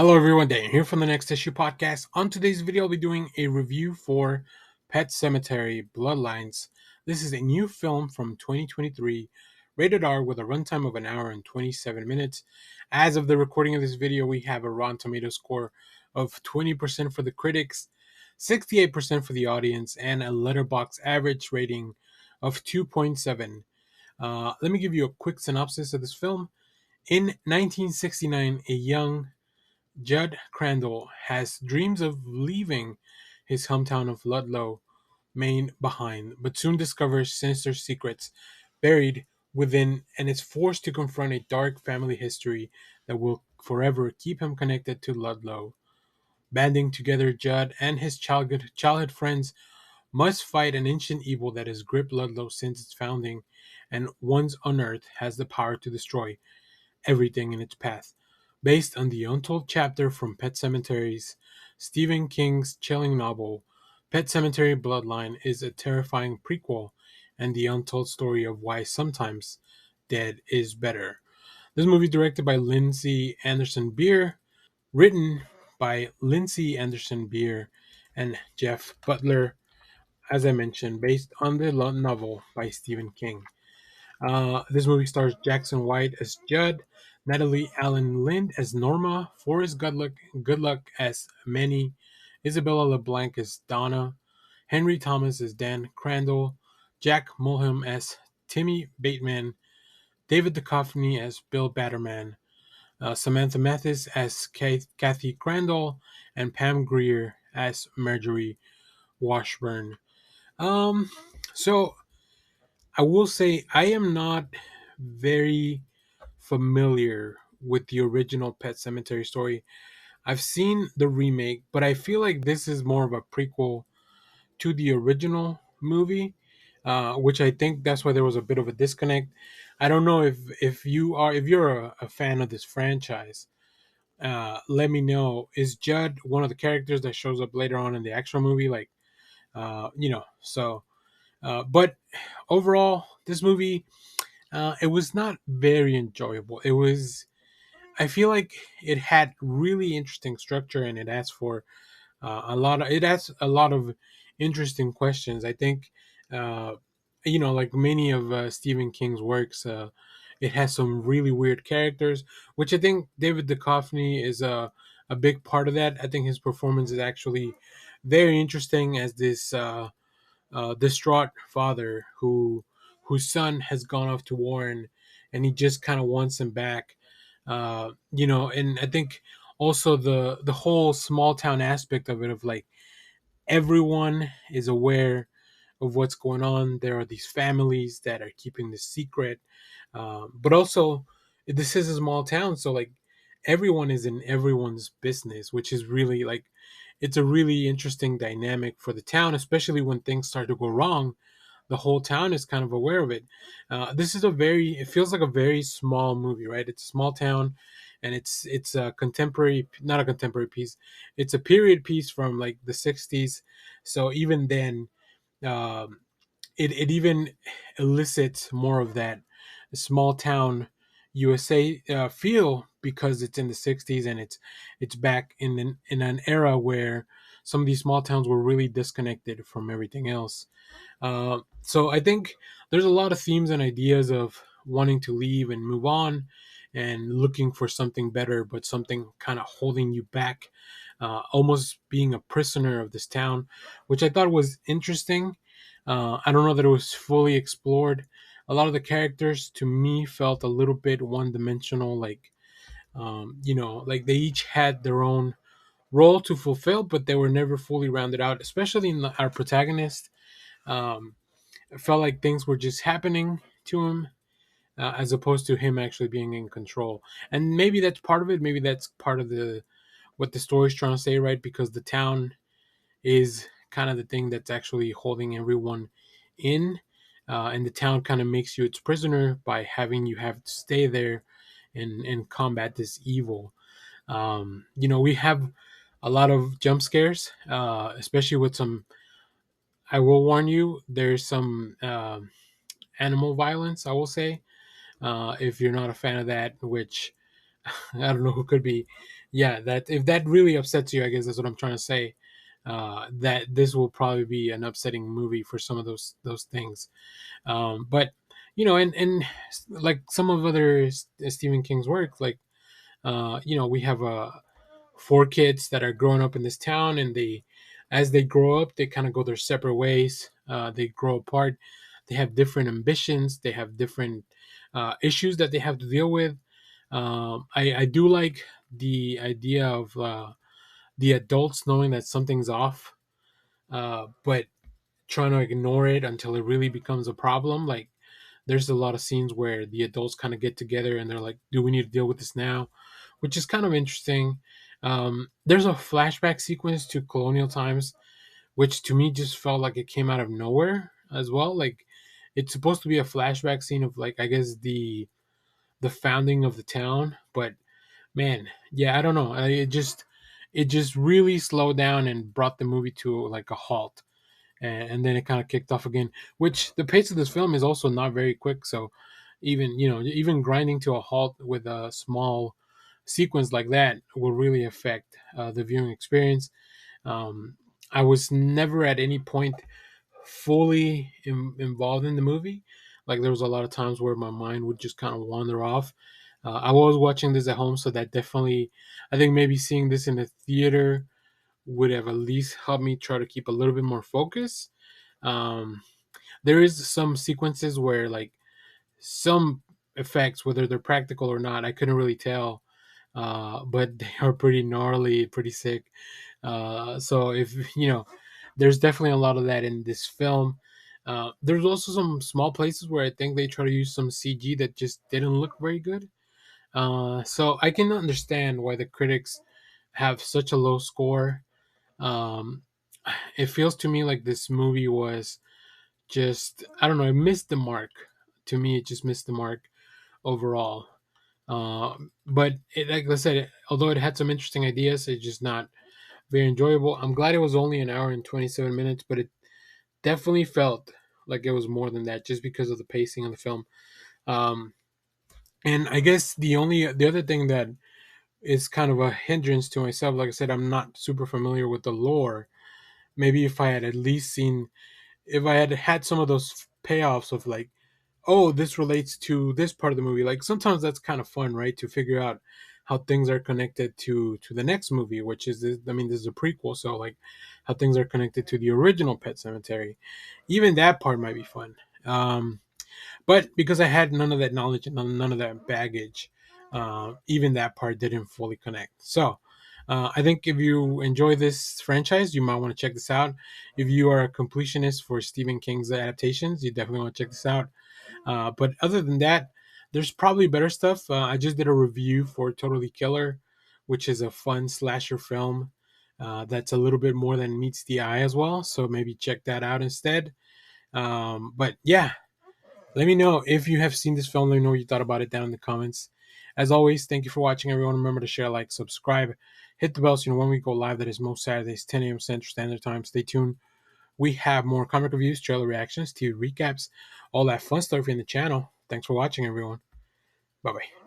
Hello everyone, Dan here from the Next Issue Podcast. On today's video, I'll be doing a review for Pet Sematary Bloodlines. This is a new film from 2023, rated R with a runtime of an hour and 27 minutes. As of the recording of this video, we have a Rotten Tomato score of 20% for the critics, 68% for the audience, and a Letterboxd average rating of 2.7. Let me give you a quick synopsis of this film. In 1969, a young Judd Crandall has dreams of leaving his hometown of Ludlow, Maine behind, but soon discovers sinister secrets buried within and is forced to confront a dark family history that will forever keep him connected to Ludlow. Banding together, Judd and his childhood friends must fight an ancient evil that has gripped Ludlow since its founding, and once unearthed has the power to destroy everything in its path. Based on the untold chapter from Pet Sematary's Stephen King's chilling novel, Pet Sematary Bloodline is a terrifying prequel and the untold story of why sometimes dead is better. This movie is directed by Lindsay Anderson Beer, written by Lindsay Anderson Beer and Jeff Butler, as I mentioned, based on the novel by Stephen King. This movie stars Jackson White as Judd, Natalie Allen Lind as Norma, Forrest Goodluck as Manny, Isabella LeBlanc as Donna, Henry Thomas as Dan Crandall, Jack Mulham as Timmy Bateman, David Duchovny as Bill Batterman, Samantha Mathis as Kathy Crandall, and Pam Grier as Marjorie Washburn. Um, so I will say I am not very familiar with the original Pet Cemetery story. I've seen the remake, but I feel like this is more of a prequel to the original movie, which I think that's why there was a bit of a disconnect. I don't know if you're a fan of this franchise. Let me know. Is Judd one of the characters that shows up later on in the actual movie? Like, so. But overall, this movie it was not very enjoyable. I feel like it had really interesting structure and it asks a lot of interesting questions. I think, uh, like many of Stephen King's works, it has some really weird characters, which I think David Duchovny is a big part of that. I think his performance is actually very interesting as this distraught father whose son has gone off to war and he just kind of wants him back. And I think also the whole small town aspect of it, of like everyone is aware of what's going on. There are these families that are keeping the secret, but also this is a small town, so like everyone is in everyone's business, which is really like it's a really interesting dynamic for the town, especially when things start to go wrong. The whole town is kind of aware of it. This is it feels like a very small movie, right? It's a small town, and it's a contemporary, not a contemporary piece. It's a period piece from like the '60s. So even then, um, it even elicits more of that small town USA feel because it's in the '60s and it's back in an era where some of these small towns were really disconnected from everything else. So I think there's a lot of themes and ideas of wanting to leave and move on and looking for something better, but something kind of holding you back, almost being a prisoner of this town, which I thought was interesting. I don't know that it was fully explored. A lot of the characters to me felt a little bit one dimensional, like, like they each had their own role to fulfill, but they were never fully rounded out, especially in our protagonist. Um, it felt like things were just happening to him, as opposed to him actually being in control. And maybe that's part of it. Maybe that's part of the what the story's trying to say, right? Because the town is kind of the thing that's actually holding everyone in, and the town kind of makes you its prisoner by having you have to stay there and combat this evil. We have a lot of jump scares, especially with some. I will warn you, there's some animal violence. I will say, if you're not a fan of that, which I don't know who could be, yeah, that if that really upsets you, I guess that's what I'm trying to say. That this will probably be an upsetting movie for some of those things. But and like some of other Stephen King's work, like we have four kids that are growing up in this town, and as they grow up, they kind of go their separate ways. They grow apart. They have different ambitions. They have different issues that they have to deal with. I do like the idea of the adults knowing that something's off, but trying to ignore it until it really becomes a problem. Like there's a lot of scenes where the adults kind of get together and they're like, "Do we need to deal with this now?" Which is kind of interesting. There's a flashback sequence to colonial times, which to me just felt like it came out of nowhere as well. Like it's supposed to be a flashback scene of, like, I guess the founding of the town, but man, yeah, I don't know. It just really slowed down and brought the movie to like a halt, and then it kind of kicked off again. Which the pace of this film is also not very quick, so even grinding to a halt with a small sequence like that will really affect the viewing experience. Um, I was never at any point fully involved in the movie. Like there was a lot of times where my mind would just kind of wander off. I was watching this at home, so that definitely, I think maybe seeing this in the theater would have at least helped me try to keep a little bit more focus. Um, there is some sequences where, like, some effects, whether they're practical or not, I couldn't really tell, but they are pretty gnarly, pretty sick. So if there's definitely a lot of that in this film. There's also some small places where I think they try to use some CG that just didn't look very good. So I can understand why the critics have such a low score. Um, it feels to me like this movie was just, I don't know, it missed the mark. To me, it just missed the mark overall. But like I said, although it had some interesting ideas, it's just not very enjoyable. I'm glad it was only an hour and 27 minutes, but it definitely felt like it was more than that just because of the pacing of the film. Um, and I guess the other thing that is kind of a hindrance to myself, like I said, I'm not super familiar with the lore. Maybe if I had at least seen, if I had had some of those payoffs of, like, oh, this relates to this part of the movie. Like sometimes that's kind of fun, right? To figure out how things are connected to the next movie, which is this, I mean, this is a prequel, so like how things are connected to the original Pet Cemetery. Even that part might be fun. But because I had none of that knowledge and none of that baggage, even that part didn't fully connect. So I think if you enjoy this franchise, you might want to check this out. If you are a completionist for Stephen King's adaptations, you definitely want to check this out. But other than that, there's probably better stuff. I just did a review for Totally Killer, which is a fun slasher film that's a little bit more than meets the eye as well. So maybe check that out instead. But yeah, let me know if you have seen this film. Let me know what you thought about it down in the comments. As always, thank you for watching, everyone. Remember to share, like, subscribe, hit the bell so you know when we go live. That is most Saturdays, 10 a.m. Central Standard Time. Stay tuned. We have more comic reviews, trailer reactions, TV recaps, all that fun stuff in the channel. Thanks for watching, everyone. Bye bye.